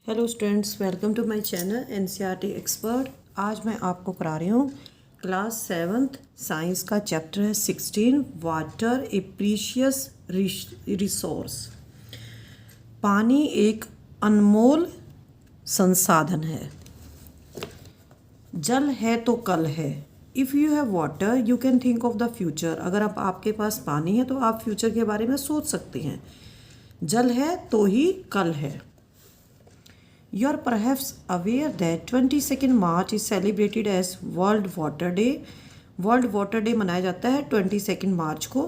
Hello students, welcome to my channel NCERT Expert. आज मैं आपको करा रही हूँ क्लास 7th साइंस का चैप्टर है 16 वाटर ए प्रीशियस रिसोर्स। पानी एक अनमोल संसाधन है। जल है तो कल है। If you have water you can think of the future. अगर आपके पास पानी है तो आप फ्यूचर के बारे में सोच सकते हैं। जल है तो ही कल है। You are perhaps aware that 22nd March is celebrated as World Water Day. World Water Day मनाया जाता है 22nd मार्च को।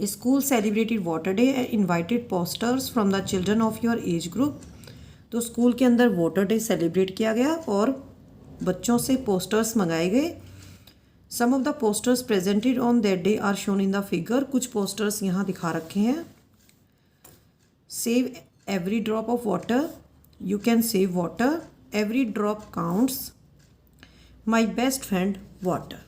School celebrated Water Day and invited posters from the children of your age group. तो school के अंदर water day celebrate किया गया और बच्चों से पोस्टर्स मंगाए गए। Some of the posters presented on that day are shown in the figure. कुछ पोस्टर्स यहाँ दिखा रखे हैं। Save every drop of water. You can save water. Every drop counts. My best friend, water.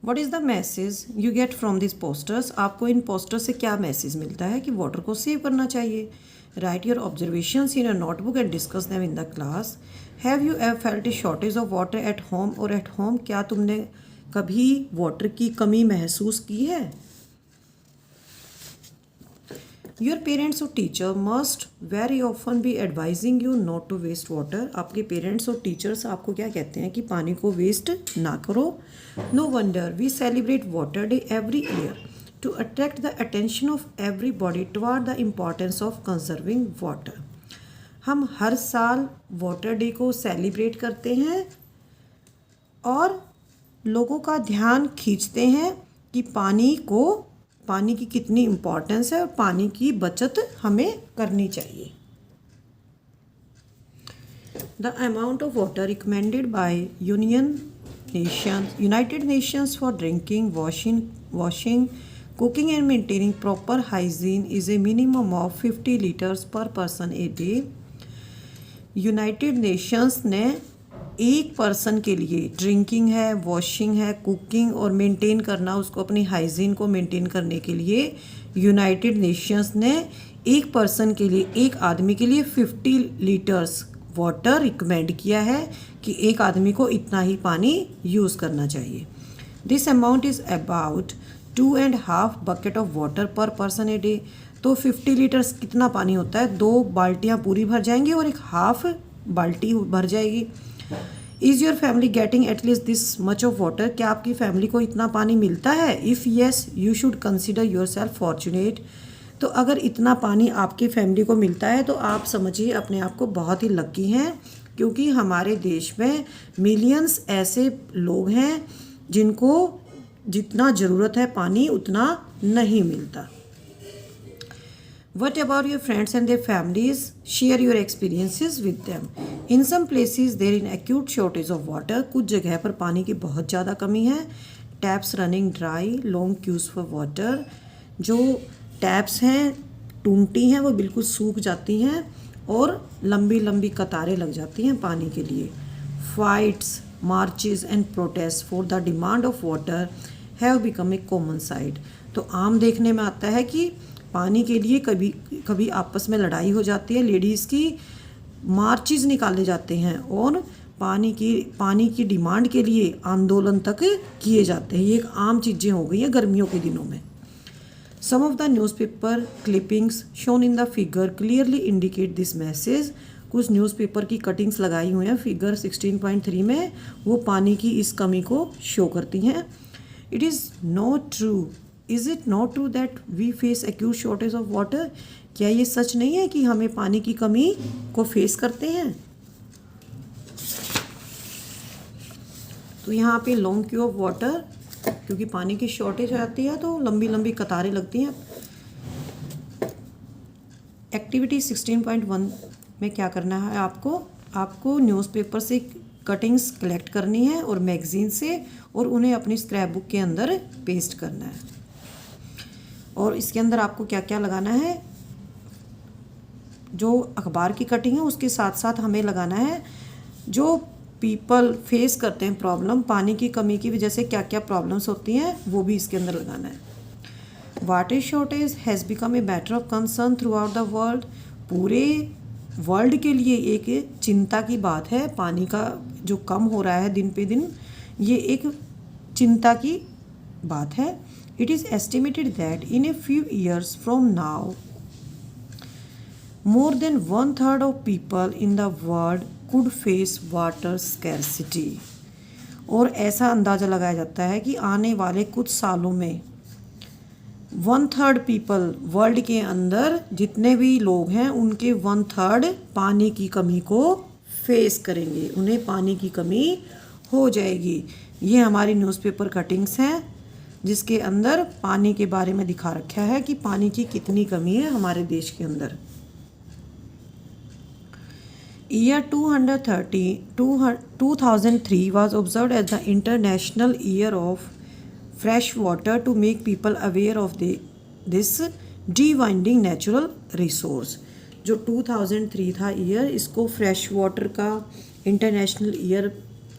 What is the message you get from these posters? आपको इन poster से क्या message मिलता है कि वाटर को सेव करना चाहिए। Write your observations in a notebook and discuss them in the class. Have you ever felt a shortage of water at home or at home? क्या तुमने कभी वाटर की कमी महसूस की है? Your parents और teacher must very often be advising you not to waste water. आपके पेरेंट्स और टीचर्स आपको क्या कहते हैं कि पानी को वेस्ट ना करो। No wonder we celebrate water day every year to attract the attention of everybody toward the importance of conserving water. हम हर साल वाटर डे को सेलिब्रेट करते हैं और लोगों का ध्यान खींचते हैं कि पानी की कितनी इम्पोर्टेंस है और पानी की बचत हमें करनी चाहिए। The amount of water recommended by United Nations for drinking, washing, cooking and maintaining proper hygiene is a minimum of 50 litres पर person a day. United Nations ने एक पर्सन के लिए ड्रिंकिंग है, वॉशिंग है, कुकिंग और मेंटेन करना, उसको अपनी हाइजीन को मेंटेन करने के लिए यूनाइटेड नेशंस ने एक पर्सन के लिए, एक आदमी के लिए 50 लीटर्स वाटर रिकमेंड किया है कि एक आदमी को इतना ही पानी यूज़ करना चाहिए। This amount is about 2.5 bucket of water पर पर्सन ए डे। तो 50 लीटर्स कितना पानी होता है? 2 बाल्टियाँ पूरी भर जाएंगी और एक हाफ बाल्टी भर जाएगी। Is your family getting at least this much of water? क्या आपकी फैमिली को इतना पानी मिलता है? If yes you should consider your self fortunate. तो अगर इतना पानी आपकी फैमिली को मिलता है तो आप समझिए अपने आप को बहुत ही लकी हैं, क्योंकि हमारे देश में मिलियंस ऐसे लोग हैं जिनको जितना ज़रूरत है पानी उतना नहीं मिलता। What about your friends and their families? Share your experiences with them. In some places there is an acute shortage of water. कुछ जगह पर पानी की बहुत ज़्यादा कमी है। Taps running dry, long queues for water. जो टैप्स हैं, टूंटी हैं, वो बिल्कुल सूख जाती हैं और लंबी लंबी कतारें लग जाती हैं पानी के लिए। Fights, marches and protests for the demand of water have become a common sight. तो आम देखने में आता है कि पानी के लिए कभी कभी आपस में लड़ाई हो जाती है, लेडीज़ की मार्चेस निकाले जाते हैं और पानी की डिमांड के लिए आंदोलन तक किए जाते हैं। ये एक आम चीज़ें हो गई हैं गर्मियों के दिनों में। Some of the newspaper clippings shown in the figure clearly indicate this message. कुछ न्यूज़पेपर की कटिंग्स लगाई हुई हैं फिगर 16.3 में, वो पानी की इस कमी को शो करती हैं। It is not true. Is it not true that we face acute shortage of water? क्या ये सच नहीं है कि हमें पानी की कमी को फेस करते हैं? तो यहाँ पे लॉन्ग क्यू ऑफ वाटर, क्योंकि पानी की शॉर्टेज हो जाती है तो लंबी लंबी कतारें लगती हैं। एक्टिविटी 16.1 में क्या करना है आपको न्यूज़पेपर से कटिंग्स कलेक्ट करनी है और मैगज़ीन से, और उन्हें अपनी स्क्रैप बुक के अंदर पेस्ट करना है। और इसके अंदर आपको क्या क्या लगाना है? जो अखबार की कटिंग है उसके साथ साथ हमें लगाना है जो पीपल फेस करते हैं प्रॉब्लम, पानी की कमी की वजह से क्या क्या प्रॉब्लम्स होती हैं वो भी इसके अंदर लगाना है। Water shortage has become a matter of concern through out the world. पूरे वर्ल्ड के लिए एक चिंता की बात है, पानी का जो कम हो रहा है दिन पे दिन, ये एक चिंता की बात है। It is estimated that in a few years from now more than 1/3 of people in the world could face water scarcity। और ऐसा अंदाज़ा लगाया जाता है कि आने वाले कुछ सालों में 1/3 पीपल, वर्ल्ड के अंदर जितने भी लोग हैं उनके 1/3 पानी की कमी को फेस करेंगे, उन्हें पानी की कमी हो जाएगी। ये हमारी न्यूज़पेपर कटिंग्स हैं जिसके अंदर पानी के बारे में दिखा रखा है कि पानी की कितनी कमी है हमारे देश के अंदर। Year 2003 was observed as the International Year of Fresh Water to make people aware of this de-winding natural resource। जो 2003 था ईयर, इसको फ्रेश वाटर का इंटरनेशनल ईयर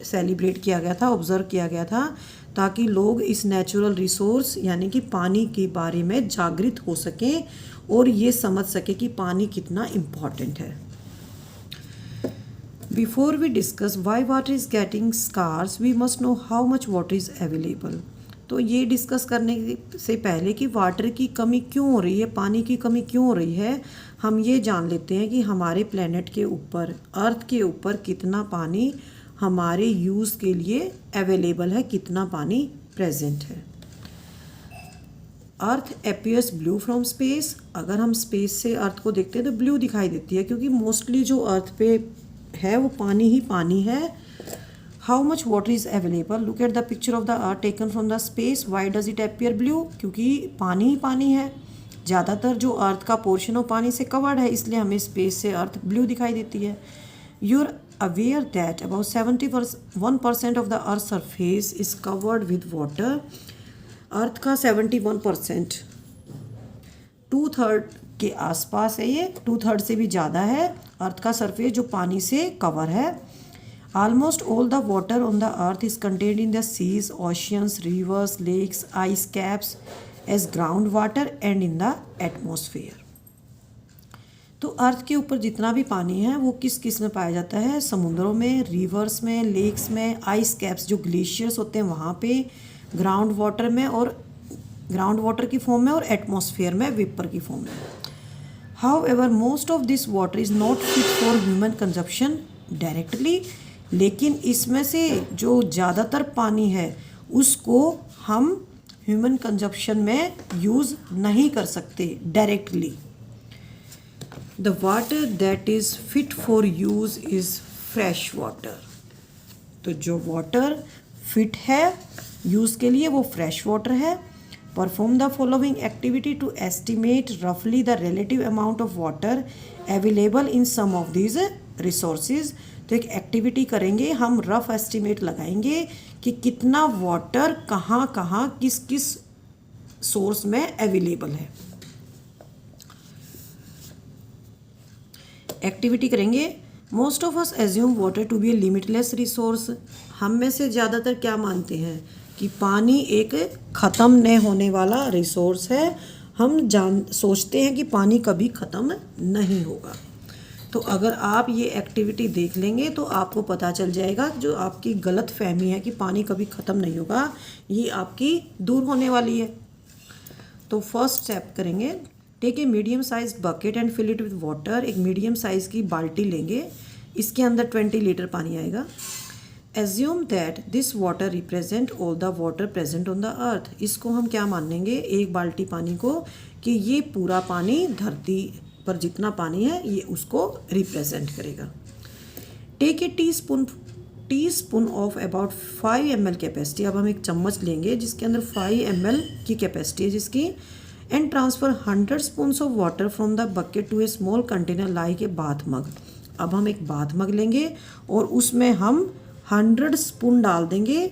सेलिब्रेट किया गया था, ऑब्ज़र्व किया गया था, ताकि लोग इस नेचुरल रिसोर्स यानी कि पानी के बारे में जागृत हो सकें और ये समझ सकें कि पानी कितना इम्पॉर्टेंट है। Before we discuss why water is getting scarce, we must know how much water is available। तो ये डिस्कस करने से पहले कि वाटर की कमी क्यों हो रही है, पानी की कमी क्यों हो रही है, हम ये जान लेते हैं कि हमारे प्लेनेट के ऊपर, अर्थ के ऊपर कितना पानी हमारे यूज़ के लिए अवेलेबल है, कितना पानी प्रेजेंट है। अर्थ अपीयर्स ब्लू फ्रॉम स्पेस। अगर हम स्पेस से अर्थ को देखते हैं तो ब्लू दिखाई देती है, क्योंकि मोस्टली जो अर्थ पे है वो पानी ही पानी है। How much water is available, look at the picture of the earth taken from the space. Why does it appear blue, क्योंकि पानी ही पानी है। ज़्यादातर जो अर्थ का पोर्शन वो पानी से कवर्ड है, इसलिए हमें स्पेस से अर्थ ब्लू दिखाई देती है। You are aware that about 71% of the earth surface is covered with water. Earth का 71% 2/3 के आसपास है, ये 2/3 से भी ज़्यादा है अर्थ का सरफेस जो पानी से कवर है। Almost all the water on the earth is contained in the seas, oceans, rivers, lakes, ice caps as ground water and in the atmosphere. तो अर्थ के ऊपर जितना भी पानी है वो किस किस में पाया जाता है, समुद्रों में, रिवर्स में, लेक्स में, आइस कैप्स जो ग्लेशियर्स होते हैं वहाँ पे, ग्राउंड वाटर में और ग्राउंड वाटर की फॉर्म में, और एटमॉस्फेयर में वेपर की फॉर्म में। However, most of this water is not fit for human consumption directly। लेकिन इसमें से जो ज़्यादातर पानी है उसको हम ह्यूमन कंजप्शन में यूज़ नहीं कर सकते directly. The water that is fit for use is fresh water. तो जो वाटर फिट है यूज़ के लिए वो फ्रेश वाटर है। Perform the following activity to estimate roughly the relative amount of water available in some of these resources। तो एक activity करेंगे, हम रफ एस्टिमेट लगाएंगे कि कितना वाटर कहाँ कहाँ किस किस सोर्स में अवेलेबल है। एक्टिविटी करेंगे। Most of us assume water to be a limitless resource. हम में से ज़्यादातर क्या मानते हैं कि पानी एक ख़त्म न होने वाला रिसोर्स है। हम सोचते हैं कि पानी कभी ख़त्म नहीं होगा। तो अगर आप ये एक्टिविटी देख लेंगे तो आपको पता चल जाएगा जो आपकी गलत फहमी है कि पानी कभी ख़त्म नहीं होगा, ये आपकी दूर होने वाली है। तो फर्स्ट स्टेप करेंगे, take a medium size bucket and fill it with water. एक मीडियम साइज़ की बाल्टी लेंगे, इसके अंदर 20 लीटर पानी आएगा। Assume that this water represent all the water present on the earth. इसको हम क्या मान लेंगे, एक बाल्टी पानी को, कि ये पूरा पानी धरती पर जितना पानी है ये उसको रिप्रेजेंट करेगा। Take a teaspoon of about 5 ml capacity. अब हम एक चम्मच लेंगे जिसके अंदर 5 ml की कैपेसिटी है जिसकी, and transfer 100 spoons of water from the bucket to a small container like a bath mug. अब हम एक बाथ मग लेंगे और उसमें हम 100 स्पून डाल देंगे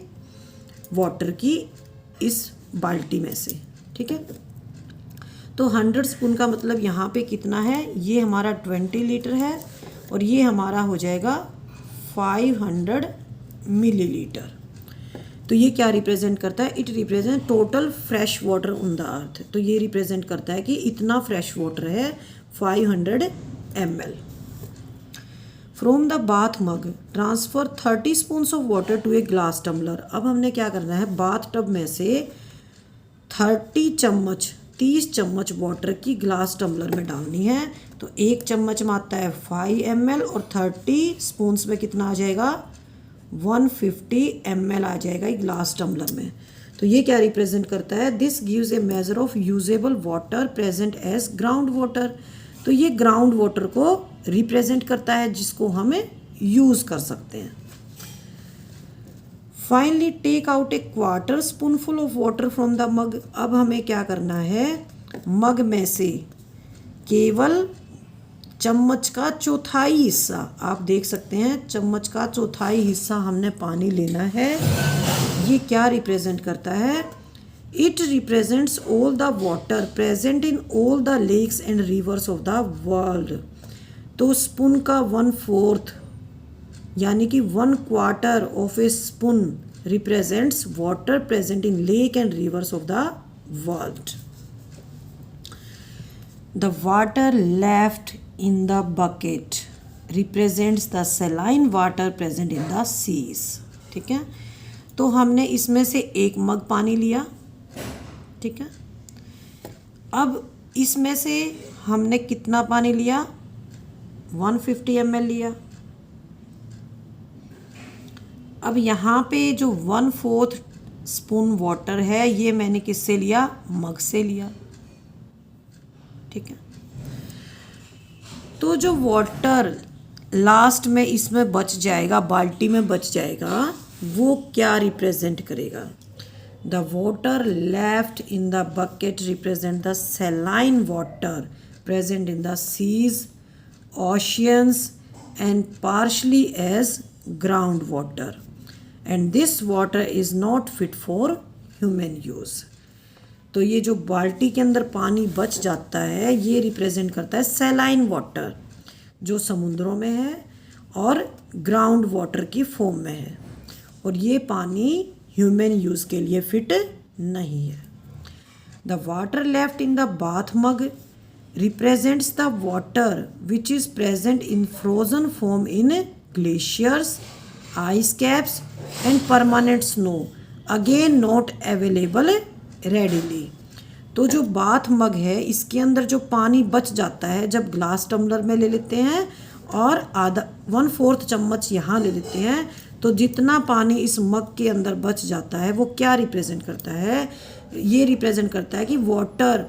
वाटर की इस बाल्टी में से, ठीक है। तो 100 स्पून का मतलब यहाँ पे कितना है, ये हमारा 20 लीटर है और ये हमारा हो जाएगा 500 मिलीलीटर। तो ये क्या रिप्रेजेंट करता है? It represent total fresh water on the अर्थ। तो ये रिप्रेजेंट करता है कि इतना फ्रेश वाटर है 500 ml। From the bath mug transfer 30 spoons of water to a glass tumbler. अब हमने क्या करना है, बाथ टब में से 30 चम्मच वाटर की ग्लास टम्बलर में डालनी है। तो 1 चम्मच में आता है 5 ml और 30 स्पून्स में कितना आ जाएगा? 150 ml आ जाएगा एक ग्लास टम्बलर में। तो ये क्या रिप्रेजेंट करता है? This gives a major of usable water present as ground water. तो ये ग्राउंड वाटर को रिप्रेजेंट करता है जिसको हमें यूज़ कर सकते हैं। Finally take out a quarter spoonful of water from the mug. अब हमें क्या करना है, मग में से केवल चम्मच का चौथाई हिस्सा, आप देख सकते हैं चम्मच का चौथाई हिस्सा हमने पानी लेना है। ये क्या रिप्रेजेंट करता है? It represents all the water present in all the lakes and rivers of the world. तो स्पून का 1/4 यानी कि 1/4 of a spoon represents water present in lake and rivers of the world. The water left in the bucket represents the saline water present in the seas। ठीक है, तो हमने इसमें से 1 मग पानी लिया। ठीक है, अब इसमें से हमने कितना पानी लिया? 150 ml लिया। अब यहाँ पे जो 1/4 स्पून वाटर है ये मैंने किससे लिया? मग से लिया। ठीक है, तो जो वाटर लास्ट में इसमें बच जाएगा, बाल्टी में बच जाएगा, वो क्या रिप्रेजेंट करेगा? The water left in the bucket represent the saline water present in the seas, oceans and partially as ground water, and this water is not fit for human use. तो ये जो बाल्टी के अंदर पानी बच जाता है ये रिप्रेजेंट करता है सैलाइन वाटर जो समुद्रों में है और ग्राउंड वाटर की फॉर्म में है, और ये पानी ह्यूमन यूज़ के लिए फिट नहीं है। The water left in the bath mug represents the water which is present in frozen form in glaciers, ice caps and permanent snow, again not available readily. तो जो बाथ मग है इसके अंदर जो पानी बच जाता है जब ग्लास टम्बलर में ले लेते हैं और आधा 1/4 चम्मच यहाँ ले लेते हैं, तो जितना पानी इस मग के अंदर बच जाता है वो क्या रिप्रेजेंट करता है? ये रिप्रेजेंट करता है कि वाटर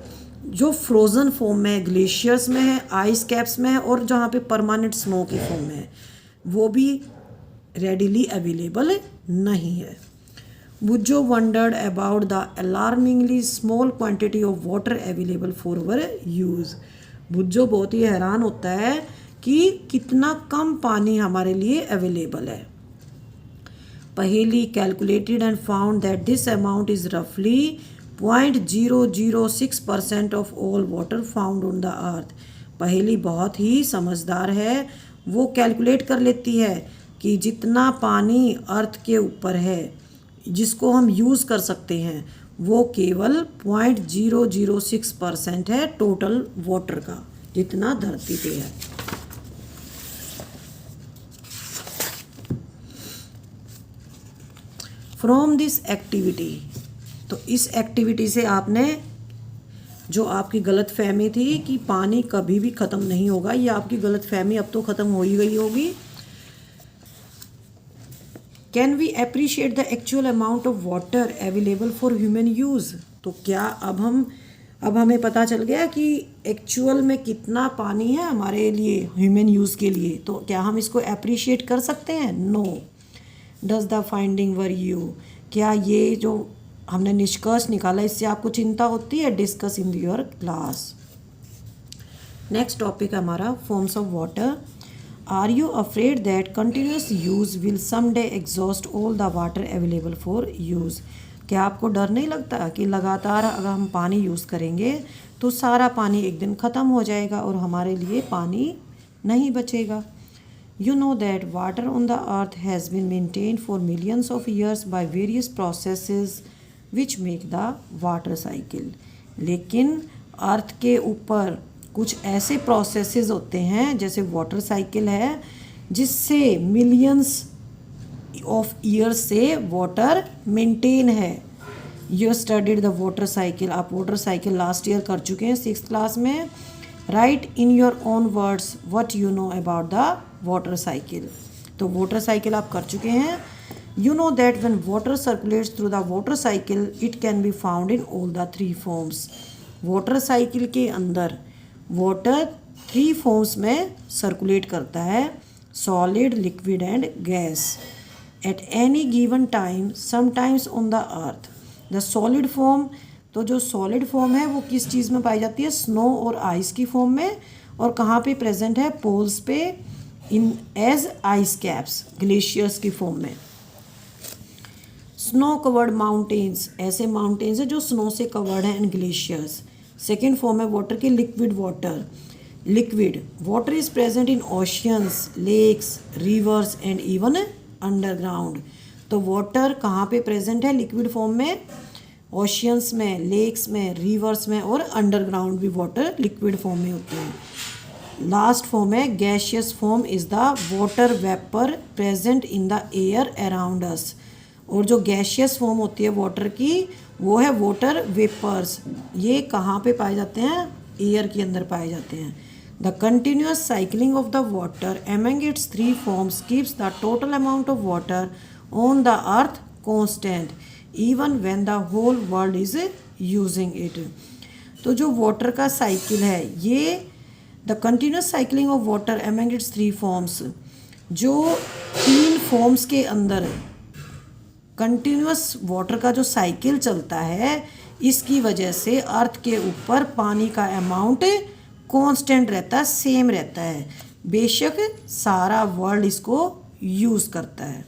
जो फ्रोज़न फॉर्म में है, ग्लेशियर्स में है, आइस कैप्स में है और जहाँ पे परमानेंट स्नो की फॉर्म में है वो भी रेडिली अवेलेबल नहीं है। Bujo wondered about the alarmingly small quantity of water available for our use। Boojho बहुत ही हैरान होता है कि कितना कम पानी हमारे लिए अवेलेबल है। पहेली calculated and found that this amount is रफली 0.006% of all water found on the अर्थ। पहेली बहुत ही समझदार है, वो कैलकुलेट कर लेती है कि जितना पानी अर्थ के ऊपर है जिसको हम यूज़ कर सकते हैं वो केवल 0.006% है टोटल वाटर का, जितना धरती पे है। फ्रॉम दिस एक्टिविटी, तो इस एक्टिविटी से आपने जो आपकी गलत फहमी थी कि पानी कभी भी ख़त्म नहीं होगा, ये आपकी गलत फहमी अब तो ख़त्म हो ही गई होगी। Can we appreciate the actual amount of water available for human use. तो क्या अब हमें पता चल गया कि एक्चुअल में कितना पानी है हमारे लिए ह्यूमन यूज़ के लिए, तो क्या हम इसको अप्रिशिएट कर सकते हैं? No. Does the finding were you, क्या ये जो हमने निष्कर्ष निकाला इससे आपको चिंता होती है? Discuss in your class. Next topic हमारा forms of water. Are you afraid that continuous use will someday exhaust all the water available for use. क्या आपको डर नहीं लगता कि लगातार अगर हम पानी यूज़ करेंगे तो सारा पानी एक दिन ख़त्म हो जाएगा और हमारे लिए पानी नहीं बचेगा? You know that water on the earth has been maintained for millions of years by various processes which make the water cycle. लेकिन अर्थ के ऊपर कुछ ऐसे प्रोसेसेस होते हैं जैसे वाटर साइकिल है जिससे मिलियंस ऑफ ईयर्स से वाटर मेंटेन है. You studied the water cycle. आप वाटर साइकिल लास्ट ईयर कर चुके हैं 6th क्लास में. Right in your own words what you know about the water cycle. तो वाटर साइकिल आप कर चुके हैं. You know that when water circulates through the water cycle it can be found in all the 3 forms. Water cycle के अंदर water 3 forms में circulate करता है, solid, liquid and gas. At any given time sometimes on the earth the solid form. तो जो solid form है वो किस चीज़ में पाई जाती है? स्नो और आइस की फॉर्म में. और कहाँ पे प्रेजेंट है? पोल्स पे in as ice caps, glaciers की फॉर्म में. स्नो कवर्ड माउंटेन्स, ऐसे माउंटेन्स है जो स्नो से कवर्ड है एंड ग्लेशियर्स. सेकेंड फॉर्म है वाटर की liquid water. Liquid water is present in oceans, lakes, rivers and even underground. तो वाटर कहाँ पे प्रेजेंट है लिक्विड फॉर्म में? ओशियंस में, लेक्स में, रिवर्स में और अंडरग्राउंड भी वाटर लिक्विड फॉर्म में होते हैं. लास्ट फॉर्म है gaseous form is the water vapour present in the air around us. और जो गैशियस फॉर्म होती है वाटर की वो है वाटर वेपर्स. ये कहाँ पे पाए जाते हैं? एयर के अंदर पाए जाते हैं. The continuous cycling of the water among its 3 forms keeps the total amount of water on the earth constant even when the whole world is using it. तो जो वाटर का साइकिल है ये the continuous cycling of water among its 3 forms, जो 3 forms के अंदर continuous water का जो साइकिल चलता है इसकी वजह से अर्थ के ऊपर पानी का अमाउंट कांस्टेंट रहता है, सेम रहता है. बेशक सारा वर्ल्ड इसको यूज़ करता है.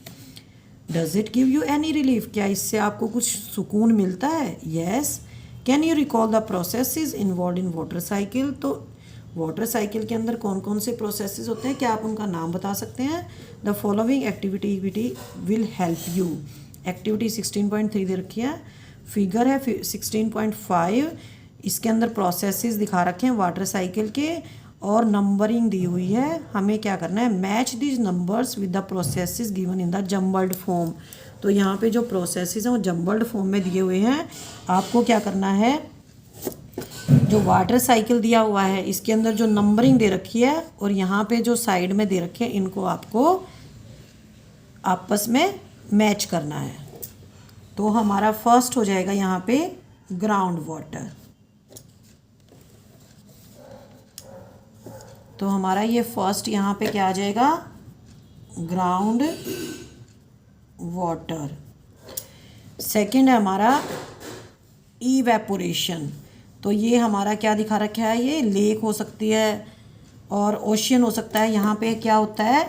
Does it give you any relief? क्या इससे आपको कुछ सुकून मिलता है? Yes. Can you recall the processes involve in water cycle? तो वाटर साइकिल के अंदर कौन कौन से प्रोसेसेस होते हैं, क्या आप उनका नाम बता सकते हैं? The following activity will help you. Activity 16.3 दे रखी है, फिगर है 16.5. इसके अंदर प्रोसेसेस दिखा रखे हैं वाटर साइकिल के और नंबरिंग दी हुई है. हमें क्या करना है? Match these numbers with the processes given in the jumbled form. तो यहाँ पे जो प्रोसेसेस हैं वो जम्बल्ड फॉर्म में दिए हुए हैं. आपको क्या करना है? जो वाटर साइकिल दिया हुआ है इसके अंदर जो नंबरिंग दे रखी है और यहाँ पे जो साइड में दे रखे हैं इनको आपको आपस में मैच करना है. तो हमारा फर्स्ट हो जाएगा यहाँ पे ग्राउंड वाटर. तो हमारा ये फर्स्ट यहाँ पे क्या आ जाएगा? Ground water. सेकंड है हमारा इवेपोरेशन. तो ये हमारा क्या दिखा रखा है? ये लेक हो सकती है और ओशियन हो सकता है. यहाँ पे क्या होता है?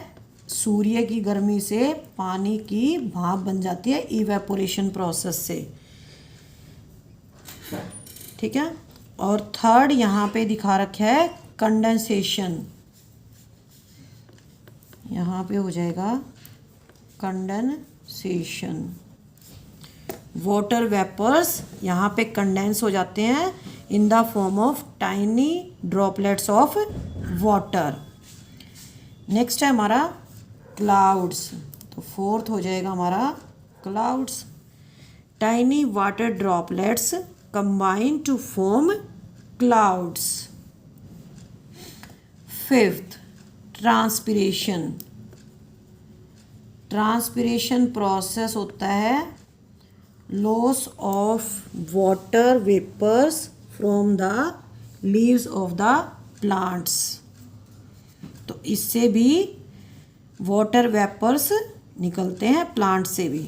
सूर्य की गर्मी से पानी की भाप बन जाती है इवेपोरेशन प्रोसेस से. ठीक है. और थर्ड यहाँ पे दिखा रखा है कंडेंसेशन. यहाँ पे हो जाएगा कंडेंसेशन. वाटर वेपर्स यहाँ पे कंडेंस हो जाते हैं in the form of tiny droplets of water. Next है हमारा क्लाउड्स. तो फोर्थ हो जाएगा हमारा clouds. Tiny water droplets combine to form clouds. Fifth transpiration. Transpiration process होता है loss of water vapours from the leaves of the plants. तो इससे भी वाटर वेपर्स निकलते हैं प्लांट से भी.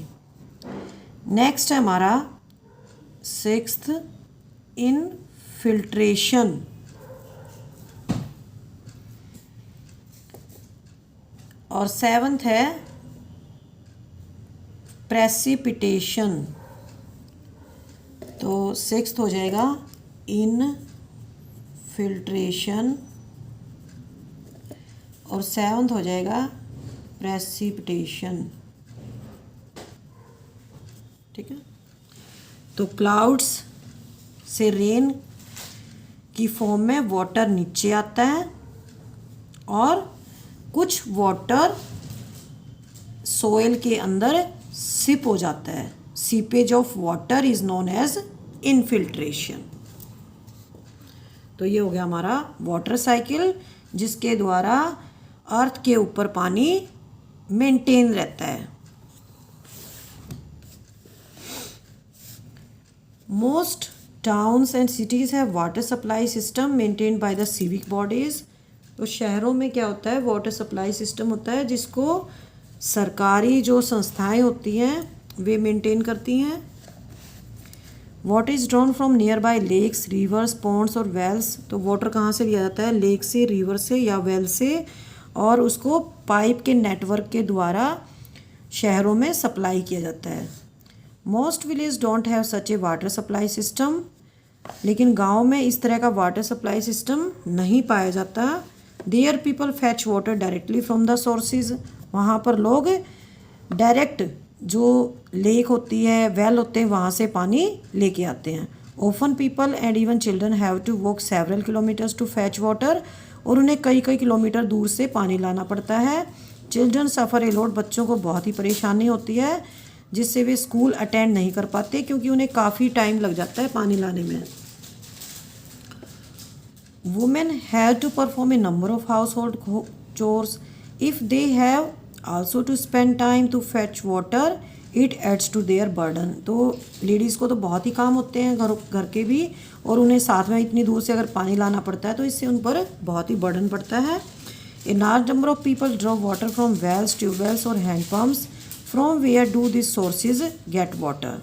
नेक्स्ट है हमारा सिक्स्थ इनफिल्ट्रेशन. और सेवंथ है प्रेसिपिटेशन. तो सिक्स्थ हो जाएगा इनफिल्ट्रेशन और सेवंथ हो जाएगा प्रेसिपिटेशन, ठीक है। तो क्लाउड्स से रेन की फॉर्म में वाटर नीचे आता है और कुछ वाटर सोइल के अंदर सिप हो जाता है। Seepage of water is known as infiltration. तो ये हो गया हमारा वाटर साइकिल, जिसके द्वारा अर्थ के ऊपर पानी मेंटेन रहता है। Most towns and cities have water supply system maintained by the civic bodies. तो शहरों में क्या होता है, वाटर सप्लाई सिस्टम होता है जिसको सरकारी जो संस्थाएं होती हैं वे मेंटेन करती हैं। Water is drawn from nearby lakes, rivers, ponds और वेल्स। तो वाटर कहाँ से लिया जाता है, लेक से, रिवर से या वेल से, और उसको पाइप के नेटवर्क के द्वारा शहरों में सप्लाई किया जाता है। Most village don't have such A water supply system. लेकिन गांव में इस तरह का वाटर सप्लाई सिस्टम नहीं पाया जाता। There people fetch water directly from the sources. वहाँ पर लोग डायरेक्ट जो लेक होती है, वेल होते हैं, वहाँ से पानी लेके आते हैं। Often people and even children have to walk several kilometres to fetch water. और उन्हें कई कई किलोमीटर दूर से पानी लाना पड़ता है। Children suffer a lot. बच्चों को बहुत ही परेशानी होती है जिससे वे स्कूल अटेंड नहीं कर पाते, क्योंकि उन्हें काफ़ी टाइम लग जाता है पानी लाने में। Women have to perform a number of household chores. If they have also to spend time to fetch water, it adds to their burden. तो लेडीज़ को तो बहुत ही काम होते हैं घर के भी, और उन्हें साथ में इतनी दूर से अगर पानी लाना पड़ता है तो इससे उन पर बहुत ही बर्डन पड़ता है। A large number of people draw water from wells, tubewells और hand pumps. From where do this sources get water.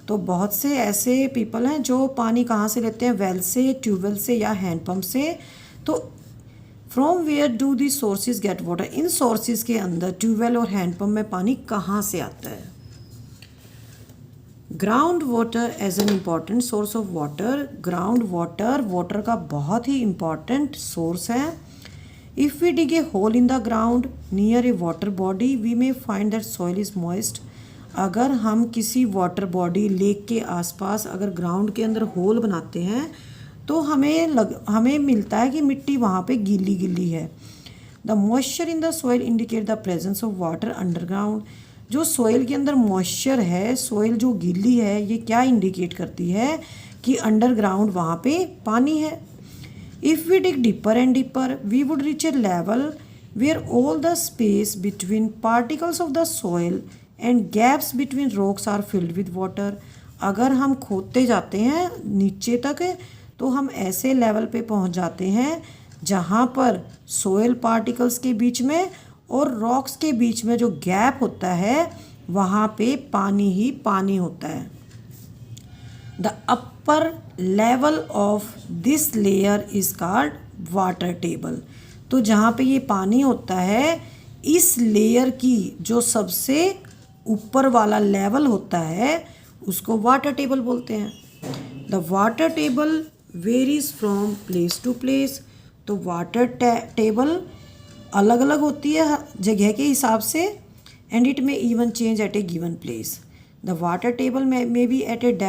तो बहुत से ऐसे पीपल हैं जो पानी कहाँ से लेते हैं, वेल से, ट्यूबवेल से या हैंड पम्प से। तो from where do this sources get water, इन सोर्सेज के अंदर ट्यूबवेल और हैंड पम्प में पानी कहाँ से आता है। Ground water as an important source of water. Ground water water का बहुत ही इम्पॉर्टेंट सोर्स है। If we dig a hole in the ground near a water body, we may find that soil is moist. अगर हम किसी water body, lake के आसपास अगर ग्राउंड के अंदर होल बनाते हैं तो हमें मिलता है कि मिट्टी वहाँ पे गीली गीली है। The moisture in the soil indicate the presence of water underground. जो सोइल के अंदर मॉइस्चर है, सोइल जो गीली है, ये क्या इंडिकेट करती है कि अंडरग्राउंड वहाँ पे पानी है। If we dig deeper and deeper, we would reach a level where all the space between particles of the soil and gaps between rocks are filled with water. अगर हम खोदते जाते हैं नीचे तक तो हम ऐसे लेवल पे पहुंच जाते हैं जहाँ पर सोयल पार्टिकल्स के बीच में और रॉक्स के बीच में जो गैप होता है वहाँ पे पानी ही पानी होता है। The upper level of this layer is called water table. तो जहाँ पे ये पानी होता है, इस लेयर की जो सबसे ऊपर वाला लेवल होता है उसको वाटर टेबल बोलते हैं। The water table varies from place to place. तो वाटर टेबल अलग अलग होती है जगह के हिसाब से, and it may even change at a given place. The water table may be at a depth